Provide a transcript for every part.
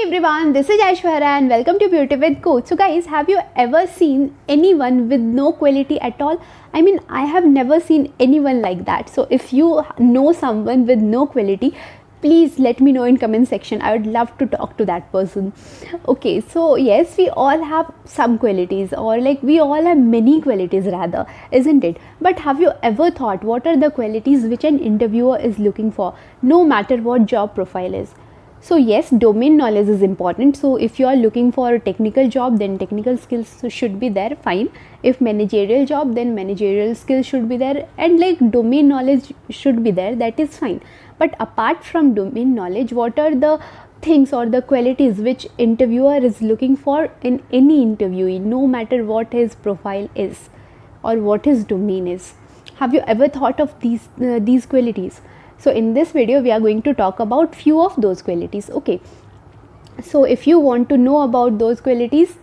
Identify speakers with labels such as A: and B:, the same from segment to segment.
A: everyone, this is Aishwarya and welcome to Beauty with Coach. So guys, have you ever seen anyone with no quality at all? I mean, I have never seen anyone like that. So if you know someone with no quality, please let me know in comment section. I would love to talk to that person. Okay, so yes, we all have some qualities, or like we all have many qualities rather, isn't it? But have you ever thought what are the qualities which an interviewer is looking for, no matter what job profile is? So yes, domain knowledge is important. So if you are looking for a technical job, then technical skills should be there, fine. If managerial job, then managerial skills should be there, and like domain knowledge should be there, that is fine. But apart from domain knowledge, what are the things or the qualities which interviewer is looking for in any interviewee, no matter what his profile is or what his domain is? Have you ever thought of these qualities? So in this video we are going to talk about few of those qualities. Okay, so if you want to know about those qualities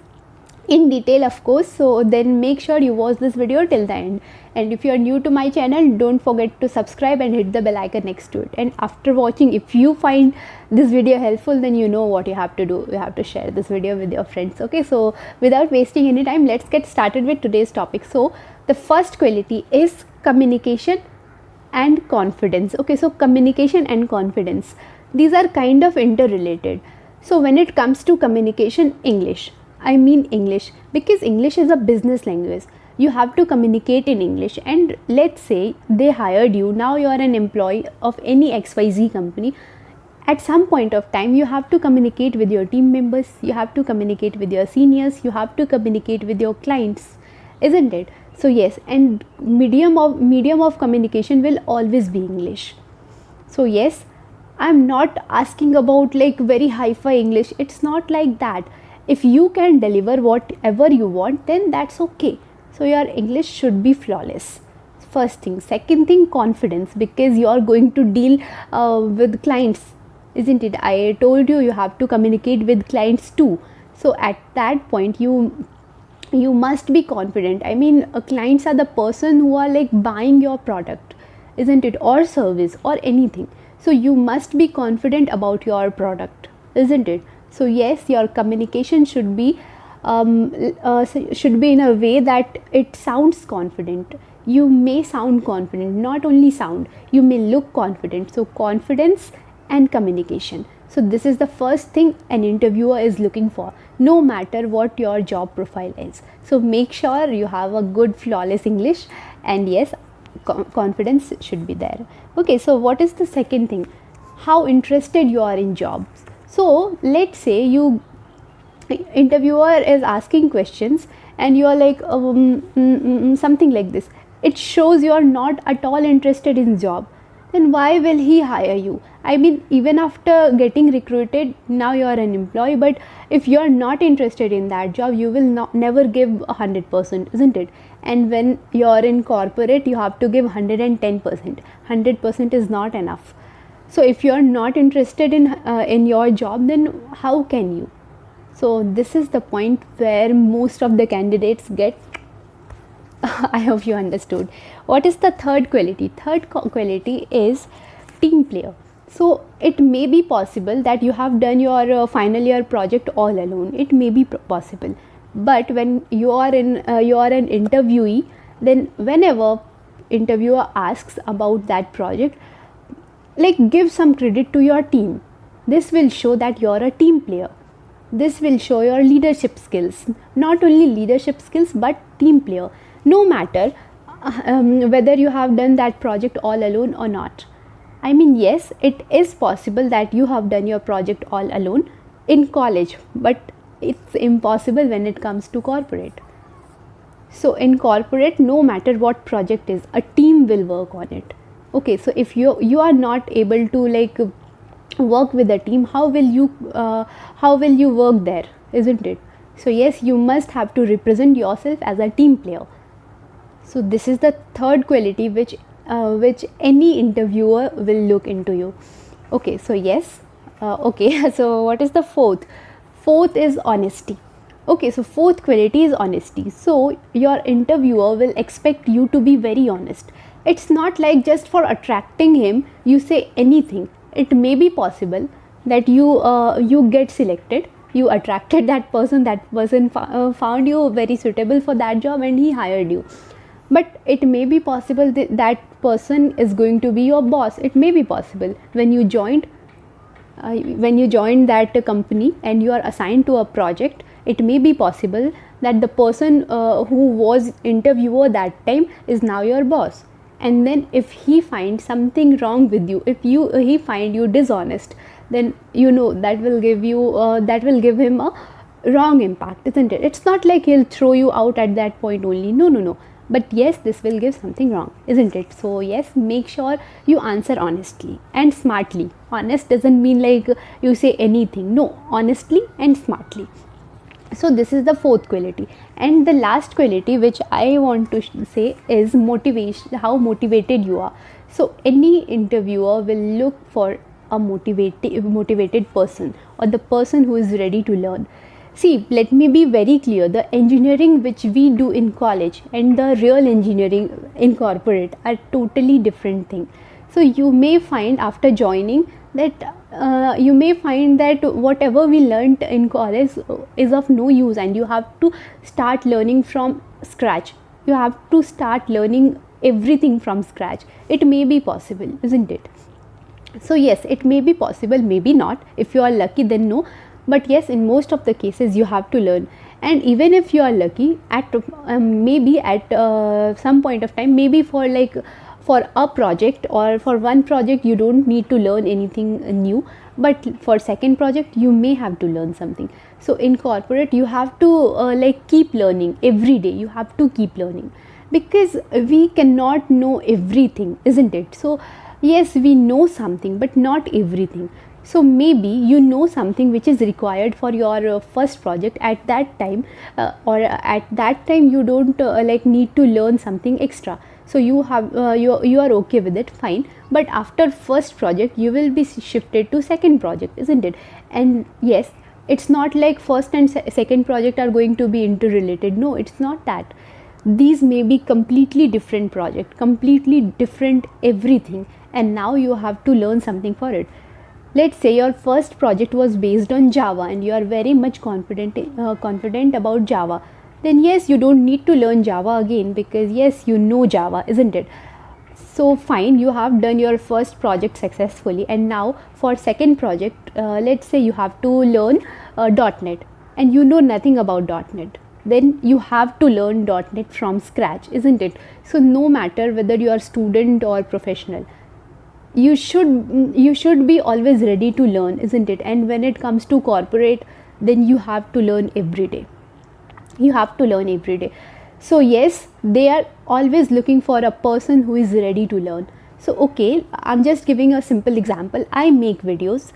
A: in detail, of course, so then make sure you watch this video till the end. And if you are new to my channel, don't forget to subscribe and hit the bell icon next to it. And after watching, if you find this video helpful, then you know what you have to do. You have to share this video with your friends. Okay, so without wasting any time, let's get started with today's topic. So the first quality is communication and confidence. Okay, so communication and confidence, these are kind of interrelated. So when it comes to communication, English, because English is a business language. You have to communicate in English. And let's say they hired you, now you are an employee of any XYZ company. At some point of time, you have to communicate with your team members, you have to communicate with your seniors, you have to communicate with your clients, isn't it? So yes, and medium of communication will always be English. So yes, I'm not asking about like very hi-fi English. It's not like that. If you can deliver whatever you want, then that's okay. So your English should be flawless. First thing. Second thing, confidence, because you are going to deal with clients, isn't it? I told you have to communicate with clients too. So at that point, you must be confident. I mean, clients are the person who are like buying your product, isn't it, or service or anything. So you must be confident about your product, isn't it? So yes, your communication should be in a way that it sounds confident. You may sound confident, not only sound, you may look confident. So confidence and communication. So this is the first thing an interviewer is looking for, no matter what your job profile is. So make sure you have a good flawless English, and yes, confidence should be there. Okay, so what is the second thing? How interested you are in jobs. So let's say interviewer is asking questions and you are like something like this. It shows you are not at all interested in job. Then why will he hire you? I mean, even after getting recruited, now you are an employee, but if you are not interested in that job, you will never give 100%, isn't it? And when you are in corporate, you have to give 110%. 100% is not enough. So if you are not interested in your job, then how can you? So this is the point where most of the candidates get. I hope you understood. What is the third quality? Third quality is team player. So it may be possible that you have done your final year project all alone. It may be possible. But when you are an interviewee, then whenever interviewer asks about that project, like give some credit to your team. This will show that you are a team player. This will show your leadership skills. Not only leadership skills, but team player. No matter whether you have done that project all alone or not. I mean, yes, it is possible that you have done your project all alone in college, but it's impossible when it comes to corporate. So in corporate, no matter what project is, a team will work on it. Okay, so if you are not able to like work with a team, how will you work there, isn't it? So yes, you must have to represent yourself as a team player. So this is the third quality which any interviewer will look into you. Okay, so yes, okay. So what is the fourth? Fourth is honesty. Okay, so fourth quality is honesty. So your interviewer will expect you to be very honest. It's not like just for attracting him you say anything. It may be possible, that you get selected, you attracted that person, found you very suitable for that job and he hired you. But it may be possible that person is going to be your boss. It may be possible when you joined that company and you are assigned to a project, it may be possible that the person who was interviewer that time is now your boss. And then if he finds something wrong with you, if he find you dishonest, then that will give him a wrong impact, isn't it? It's not like he'll throw you out at that point only. No, but yes, this will give something wrong, isn't it? So yes, make sure you answer honestly and smartly. Honest doesn't mean like you say anything. No, honestly and smartly. So this is the fourth quality. And the last quality which I want to say is motivation, how motivated you are. So any interviewer will look for a motivated person, or the person who is ready to learn. See, let me be very clear, the engineering which we do in college and the real engineering in corporate are totally different things. So you may find after joining that whatever we learnt in college is of no use, and you have to start learning from scratch. You have to start learning everything from scratch. It may be possible, isn't it? So yes, it may be possible, maybe not. If you are lucky, then no. But yes, in most of the cases you have to learn. And even if you are lucky, maybe at some point of time, maybe for a project or for one project you don't need to learn anything new, but for second project you may have to learn something. So in corporate you have to keep learning every day. You have to keep learning, because we cannot know everything, isn't it? So yes, we know something but not everything. So maybe you know something which is required for your first project at that time, or at that time you don't need to learn something extra. So you are okay with it, fine. But after first project you will be shifted to second project, isn't it? And yes, it's not like first and second project are going to be interrelated. No, it's not that. These may be completely different project, completely different everything, and now you have to learn something for it. Let's say your first project was based on Java and you are very much confident about Java. Then yes, you don't need to learn Java again, because yes, you know Java, isn't it? So fine, you have done your first project successfully, and now for second project, let's say you have to learn .NET and you know nothing about .NET. Then you have to learn .NET from scratch, isn't it? So no matter whether you are student or professional, you should be always ready to learn, isn't it? And when it comes to corporate, then you have to learn every day. So yes, they are always looking for a person who is ready to learn. So okay, I'm just giving a simple example. I make videos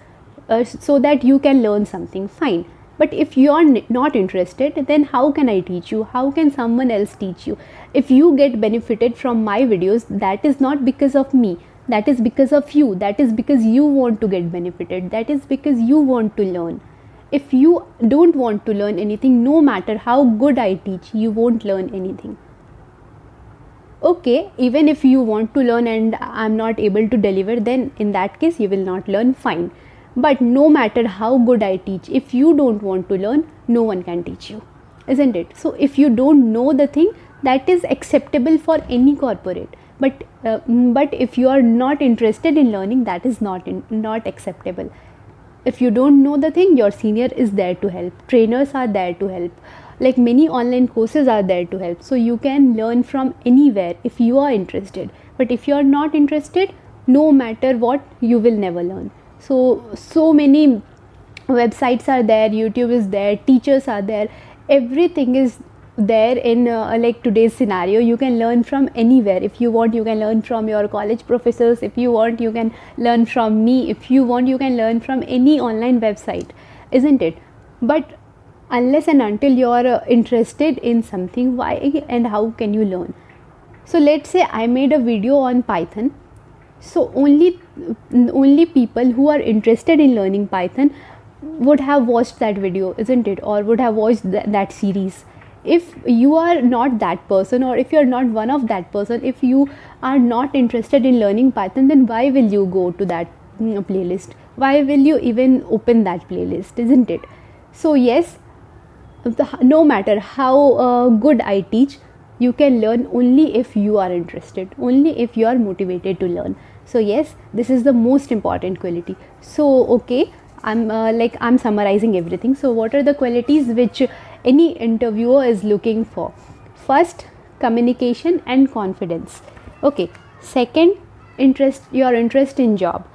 A: so that you can learn something, fine. But if you are not interested, then how can I teach you? How can someone else teach you? If you get benefited from my videos, that is not because of me. That is because of you. That is because you want to get benefited. That is because you want to learn. If you don't want to learn anything, no matter how good I teach, you won't learn anything. Okay, even if you want to learn and I'm not able to deliver, then in that case you will not learn, fine. But no matter how good I teach, if you don't want to learn, no one can teach you, isn't it? So if you don't know the thing, that is acceptable for any corporate. But if you are not interested in learning, that is not acceptable. If you don't know the thing, your senior is there to help. Trainers are there to help. Like many online courses are there to help. So you can learn from anywhere if you are interested. But if you are not interested, no matter what, you will never learn. So many websites are there, YouTube is there, teachers are there, everything is there in today's scenario. You can learn from anywhere. If you want, you can learn from your college professors. If you want, you can learn from me. If you want, you can learn from any online website, isn't it? But unless and until you are interested in something, why and how can you learn? So let's say I made a video on Python. So only people who are interested in learning Python would have watched that video, isn't it? Or would have watched that series. If you are not that person, or if you are not one of that person, if you are not interested in learning Python, then why will you go to that playlist? Why will you even open that playlist, isn't it? So yes, no matter how good I teach, you can learn only if you are interested, only if you are motivated to learn. So yes, this is the most important quality. So okay, I'm summarizing everything. So what are the qualities which any interviewer is looking for? First, communication and confidence. Okay. Second, your interest in job.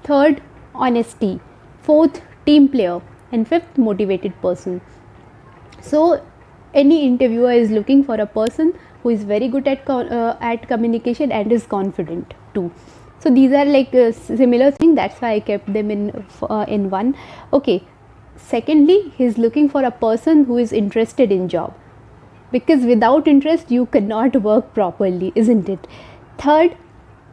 A: Third, honesty. Fourth, team player. And fifth, motivated person. So any interviewer is looking for a person who is very good at communication and is confident too. So these are like similar thing, that's why I kept them in one. Okay. Secondly, he is looking for a person who is interested in job, because without interest you cannot work properly, isn't it? Third,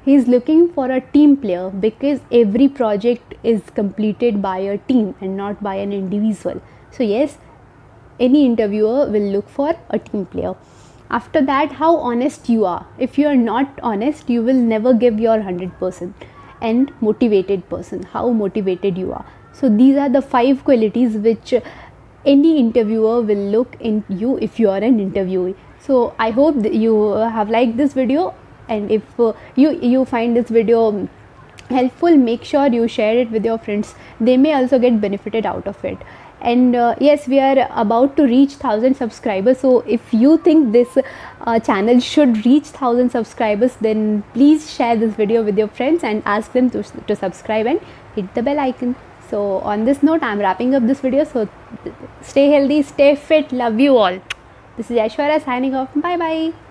A: he is looking for a team player, because every project is completed by a team and not by an individual. So yes, any interviewer will look for a team player. After that, how honest you are. If you are not honest, you will never give your 100%. And motivated person, how motivated you are. So these are the 5 qualities which any interviewer will look in you if you are an interviewee. So I hope that you have liked this video, and if you find this video helpful, make sure you share it with your friends. They may also get benefited out of it. And yes, we are about to reach 1000 subscribers. So if you think this channel should reach 1000 subscribers, then please share this video with your friends and ask them to subscribe and hit the bell icon. So on this note, I'm wrapping up this video. So stay healthy, stay fit, love you all. This is Aishwarya signing off. Bye bye.